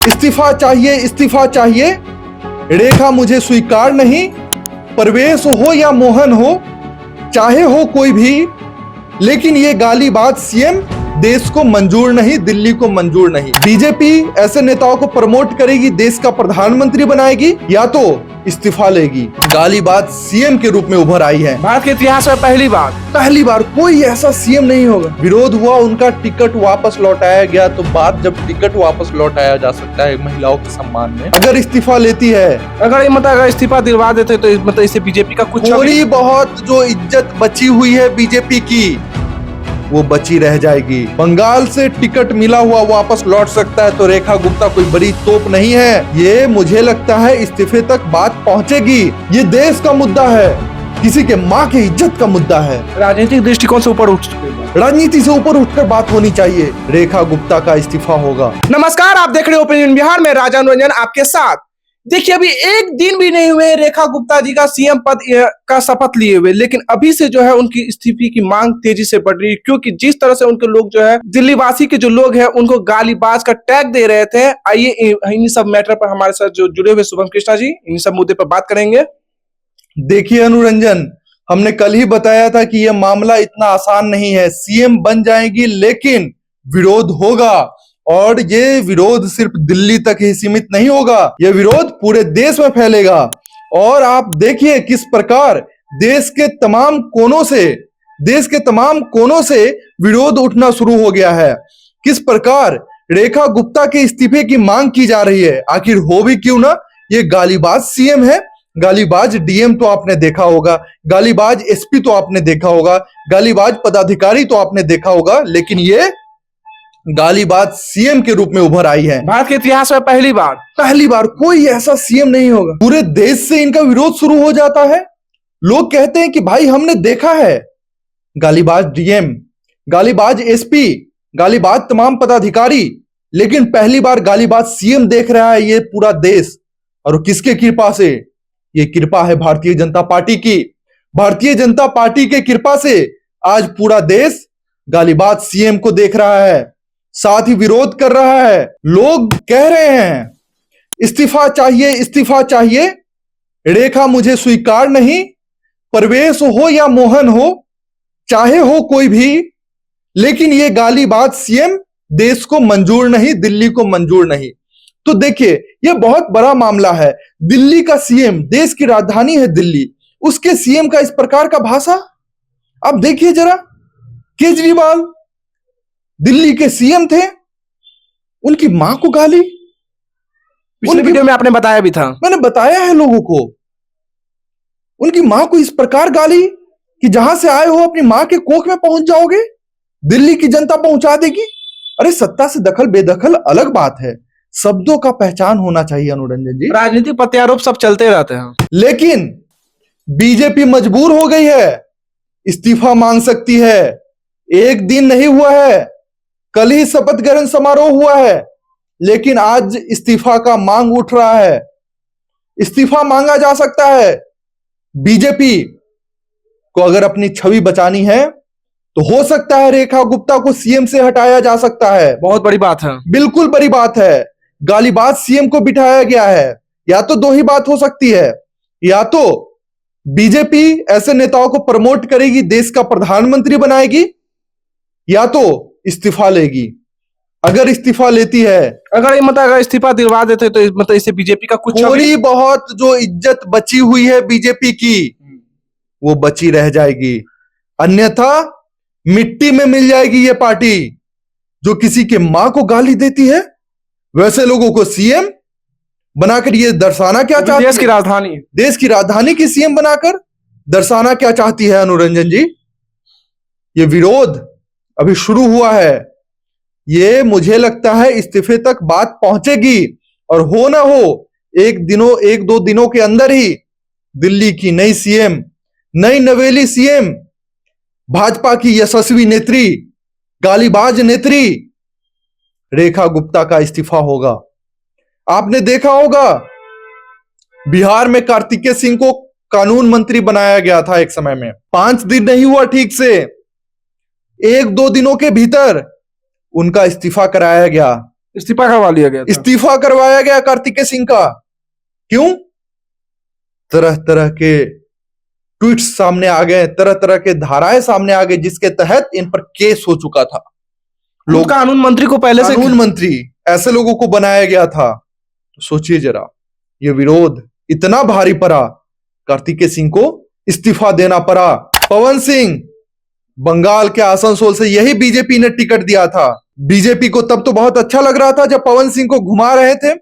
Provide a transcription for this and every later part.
इस्तीफा चाहिए। रेखा मुझे स्वीकार नहीं। परवेश हो या मोहन हो, चाहे हो कोई भी, लेकिन ये गालीबाज सीएम देश को मंजूर नहीं, दिल्ली को मंजूर नहीं। बीजेपी ऐसे नेताओं को प्रमोट करेगी, देश का प्रधानमंत्री बनाएगी, या तो इस्तीफा लेगी। गालीबाज सीएम के रूप में उभर आई है। भारत के इतिहास में पहली बार कोई ऐसा सीएम नहीं होगा। विरोध हुआ, उनका टिकट वापस लौटाया गया। तो बात जब टिकट वापस लौटाया जा सकता है महिलाओं के सम्मान में, अगर इस्तीफा लेती है, अगर इस्तीफा दिलवा देते तो मतलब इससे बीजेपी का कुछ थोड़ी बहुत जो इज्जत बची हुई है बीजेपी की, वो बची रह जाएगी। बंगाल से टिकट मिला हुआ वापस लौट सकता है, तो रेखा गुप्ता कोई बड़ी तोप नहीं है। ये मुझे लगता है इस्तीफे तक बात पहुंचेगी। ये देश का मुद्दा है, किसी के माँ की इज्जत का मुद्दा है। राजनीतिक दृष्टिकोण से ऊपर उठ चुके हैं। राजनीति से ऊपर उठकर बात होनी चाहिए। रेखा गुप्ता का इस्तीफा होगा। नमस्कार, आप देख रहे हो ओपिनियन बिहार में, राजा रंजन आपके साथ। देखिए, अभी एक दिन भी नहीं हुए रेखा गुप्ता जी का सीएम पद का शपथ लिए हुए, लेकिन अभी से जो है उनकी इस्तीफे की मांग तेजी से बढ़ रही है, क्योंकि जिस तरह से उनके लोग जो है, दिल्ली वासी के जो लोग हैं, उनको गालीबाज का टैग दे रहे थे। आइए इन्हीं सब मैटर पर हमारे साथ जो जुड़े हुए शुभम कृष्णा जी, इन सब मुद्दे पर बात करेंगे। देखिए अनुरंजन, हमने कल ही बताया था कि यह मामला इतना आसान नहीं है। सीएम बन जाएगी, लेकिन विरोध होगा, और ये विरोध सिर्फ दिल्ली तक ही सीमित नहीं होगा, यह विरोध पूरे देश में फैलेगा। और आप देखिए किस प्रकार देश के तमाम कोनों से विरोध उठना शुरू हो गया है। किस प्रकार रेखा गुप्ता के इस्तीफे की मांग की जा रही है। आखिर हो भी क्यों ना, ये गालीबाज सीएम है। गालीबाज डीएम तो आपने देखा होगा, गालीबाज एसपी तो आपने देखा होगा, गालीबाज पदाधिकारी तो आपने देखा होगा, लेकिन ये गालीबाज सीएम के रूप में उभर आई है। भारत के इतिहास में पहली बार कोई ऐसा सीएम नहीं होगा। पूरे देश से इनका विरोध शुरू हो जाता है। लोग कहते हैं कि भाई हमने देखा है गालीबाज डीएम, गालीबाज एसपी, गालीबाज तमाम पदाधिकारी, लेकिन पहली बार गालीबाज सीएम देख रहा है ये पूरा देश। और किसके कृपा से? ये कृपा है भारतीय जनता पार्टी की। भारतीय जनता पार्टी के कृपा से आज पूरा देश गालीबाज सीएम को देख रहा है, साथ ही विरोध कर रहा है। लोग कह रहे हैं इस्तीफा चाहिए। रेखा मुझे स्वीकार नहीं। परवेश हो या मोहन हो, चाहे हो कोई भी, लेकिन ये गालीबाज सीएम देश को मंजूर नहीं, दिल्ली को मंजूर नहीं। तो देखिए, यह बहुत बड़ा मामला है। दिल्ली का सीएम, देश की राजधानी है दिल्ली, उसके सीएम का इस प्रकार का भाषा। अब देखिए जरा, केजरीवाल दिल्ली के सीएम थे, उनकी मां को गाली। पिछले वीडियो में आपने बताया भी था, मैंने बताया है लोगों को। उनकी मां को इस प्रकार गाली कि जहां से आए हो अपनी मां के कोख में पहुंच जाओगे, दिल्ली की जनता पहुंचा देगी। अरे सत्ता से दखल बेदखल अलग बात है, शब्दों का पहचान होना चाहिए अनुरंजन जी। राजनीतिक प्रत्यारोप सब चलते रहते हैं, लेकिन बीजेपी मजबूर हो गई है, इस्तीफा मांग सकती है। एक दिन नहीं हुआ है, कल ही शपथ ग्रहण समारोह हुआ है, लेकिन आज इस्तीफा का मांग उठ रहा है। इस्तीफा मांगा जा सकता है। बीजेपी को अगर अपनी छवि बचानी है, तो हो सकता है रेखा गुप्ता को सीएम से हटाया जा सकता है। बहुत बड़ी बात है, बिल्कुल बड़ी बात है। गालीबाज सीएम को बिठाया गया है। या तो दो ही बात हो सकती है, या तो बीजेपी ऐसे नेताओं को प्रमोट करेगी, देश का प्रधानमंत्री बनाएगी, या तो इस्तीफा लेगी। अगर इस्तीफा लेती है, अगर इस्तीफा दिलवा देते तो मतलब इससे बीजेपी का कुछ थोड़ी बहुत जो इज्जत बची हुई है बीजेपी की, वो बची रह जाएगी। अन्यथा मिट्टी में मिल जाएगी ये पार्टी, जो किसी के मां को गाली देती है। वैसे लोगों को सीएम बनाकर ये दर्शाना क्या चाहती है? देश की राजधानी की सीएम बनाकर दर्शाना क्या चाहती है अनुरंजन जी? ये विरोध अभी शुरू हुआ है। ये मुझे लगता है इस्तीफे तक बात पहुंचेगी, और हो ना हो एक दो दिनों के अंदर ही दिल्ली की नई सीएम, नई नवेली सीएम, भाजपा की यशस्वी नेत्री, गालीबाज नेत्री रेखा गुप्ता का इस्तीफा होगा। आपने देखा होगा बिहार में कार्तिकेय सिंह को कानून मंत्री बनाया गया था एक समय में। 5 दिन नहीं हुआ ठीक से, 1-2 दिनों के भीतर उनका इस्तीफा कराया गया। इस्तीफा करवा लिया गया था। इस्तीफा करवाया गया कार्तिकेय सिंह का। क्यों? तरह तरह के ट्वीट्स सामने आ गए, तरह तरह के धाराएं सामने आ गई, जिसके तहत इन पर केस हो चुका था। लोग कानून मंत्री को पहले से कानून मंत्री ऐसे लोगों को बनाया गया था। तो सोचिए जरा, ये विरोध इतना भारी पड़ा, कार्तिकेय सिंह को इस्तीफा देना पड़ा। पवन सिंह बंगाल के आसनसोल से यही बीजेपी ने टिकट दिया था। बीजेपी को तब तो बहुत अच्छा लग रहा था जब पवन सिंह को घुमा रहे थे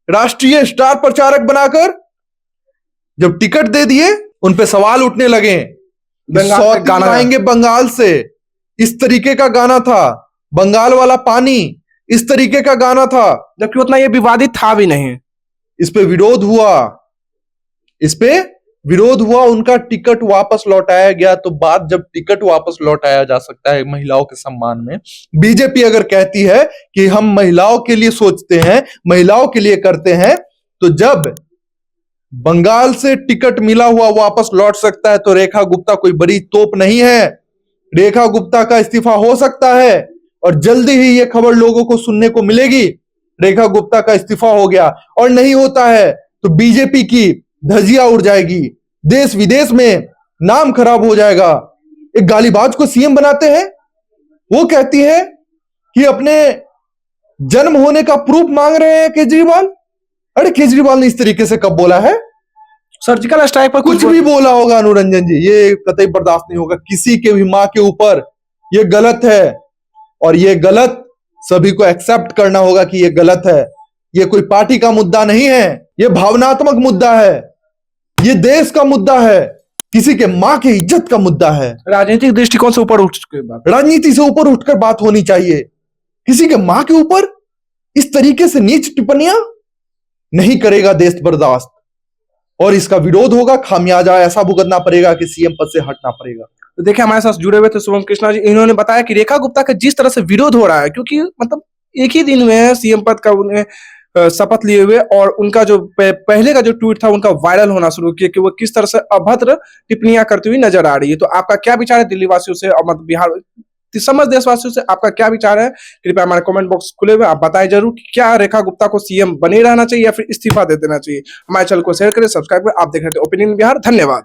राष्ट्रीय स्टार प्रचारक बनाकर। जब टिकट दे दिए, उन पे सवाल उठने लगे, गाना आएंगे बंगाल से, इस तरीके का गाना था, बंगाल वाला पानी, इस तरीके का गाना था, जबकि उतना ये विवादित था भी नहीं। इस पे विरोध हुआ, उनका टिकट वापस लौटाया गया। तो बात जब टिकट वापस लौटाया जा सकता है महिलाओं के सम्मान में, बीजेपी अगर कहती है कि हम महिलाओं के लिए सोचते हैं, महिलाओं के लिए करते हैं, तो जब बंगाल से टिकट मिला हुआ वापस लौट सकता है, तो रेखा गुप्ता कोई बड़ी तोप नहीं है। रेखा गुप्ता का इस्तीफा हो सकता है और जल्दी ही यह खबर लोगों को सुनने को मिलेगी, रेखा गुप्ता का इस्तीफा हो गया। और नहीं होता है तो बीजेपी की धज्जियां उड़ जाएगी, देश विदेश में नाम खराब हो जाएगा। एक गालीबाज को सीएम बनाते हैं, वो कहती है कि अपने जन्म होने का प्रूफ मांग रहे हैं केजरीवाल। अरे केजरीवाल ने इस तरीके से कब बोला है? सर्जिकल स्ट्राइक पर कुछ भी बोला होगा अनुरंजन जी, ये कतई बर्दाश्त नहीं होगा किसी के भी मां के ऊपर। ये गलत है और ये गलत सभी को एक्सेप्ट करना होगा कि ये गलत है। ये कोई पार्टी का मुद्दा नहीं है, ये भावनात्मक मुद्दा है, ये देश का मुद्दा है, किसी के मां की इज्जत का मुद्दा है। राजनीतिक दृष्टिकोण से ऊपर उठ चुके बात, राजनीति से ऊपर उठकर बात होनी चाहिए। किसी के मां के ऊपर इस तरीके से नीच टिप्पणियां नहीं करेगा देश बर्दाश्त, और इसका विरोध होगा, खामियाजा ऐसा भुगतना पड़ेगा कि सीएम पद से हटना पड़ेगा। तो देखिए हमारे साथ जुड़े हुए थे शुभम कृष्णा जी, इन्होंने बताया कि रेखा गुप्ता का जिस तरह से विरोध हो रहा है, क्योंकि मतलब एक ही दिन में सीएम पद का उन्हें शपथ लिए हुए, और उनका जो पहले का जो ट्वीट था उनका वायरल होना शुरू किया कि वो किस तरह से अभद्र टिप्पणियां करती हुई नजर आ रही है। तो आपका क्या विचार है दिल्ली वासियों से और मध्य बिहार समस्त देशवासियों से, आपका क्या विचार है? कृपया हमारे कमेंट बॉक्स खुले हुए, आप बताएं जरूर कि क्या रेखा गुप्ता को सीएम बने रहना चाहिए या फिर इस्तीफा दे देना चाहिए। हमारे चैनल को शेयर करें, सब्सक्राइब करें। आप देख रहे थे ओपिनियन बिहार। धन्यवाद।